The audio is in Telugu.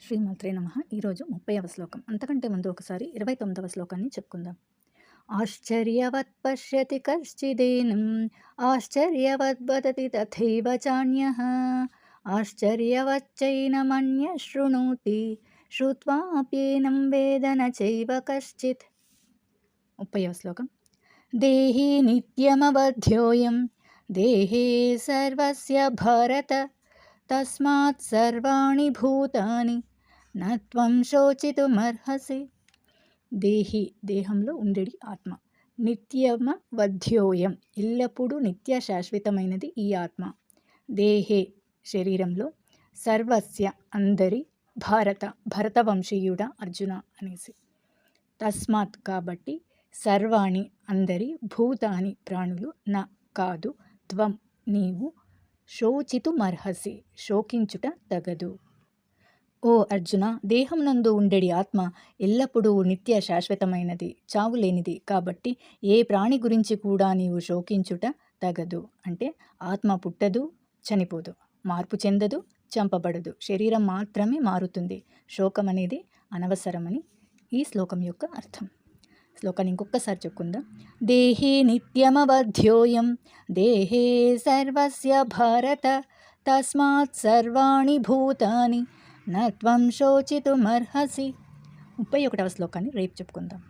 శ్రీమాత్రే నమః. ఈరోజు 30వ శ్లోకం. అంతకంటే ముందు ఒకసారి 29వ శ్లోకాన్ని చెప్పుకుందాం. ఆశ్చర్యవత్ పశ్యతి కశ్చిదేనం ఆశ్చర్యవద్ వదతి తథైవ చాన్యః ఆశ్చర్యవచ్చైనమన్య శృణోతి శ్రుత్వాప్యేనం వేద న చైవ కశ్చిత్. 30వ శ్లోకం. దేహి నిత్యమవధ్యోయం దేహే సర్వస్య భారత తస్మాత్ సర్వాణి భూతాని నత్వం శోచితుమర్హసి. దేహి దేహంలో ఉండేది ఆత్మ. నిత్యమ వధ్యోయం ఎల్లప్పుడూ నిత్య శాశ్వతమైనది ఈ ఆత్మ. దేహే శరీరంలో సర్వస్య అందరి భారత భరతవంశీయుడ అర్జున అనేసి. తస్మాత్ కాబట్టి సర్వాణి అందరి భూతాని ప్రాణులు నా కాదు త్వం నీవు శోచితుమర్హసి శోకించుట తగదు. ఓ అర్జున, దేహం నందు ఉండేడి ఆత్మ ఎల్లప్పుడూ నిత్య శాశ్వతమైనది, చావులేనిది. కాబట్టి ఏ ప్రాణి గురించి కూడా నీవు శోకించుట తగదు. అంటే ఆత్మ పుట్టదు, చనిపోదు, మార్పు చెందదు, చంపబడదు, శరీరం మాత్రమే మారుతుంది. శోకం అనేది అనవసరమని ఈ శ్లోకం యొక్క అర్థం. శ్లోకాన్ని ఇంకొకసారి చెప్పుకుందాం. దేహే నిత్యమవధ్యోయం దేహే సర్వస్య భారత తస్మాత్ సర్వాణి భూతాని నత్వం శోచితుమర్హసి. 31వ శ్లోకాన్ని రేపు చెప్పుకుందాం.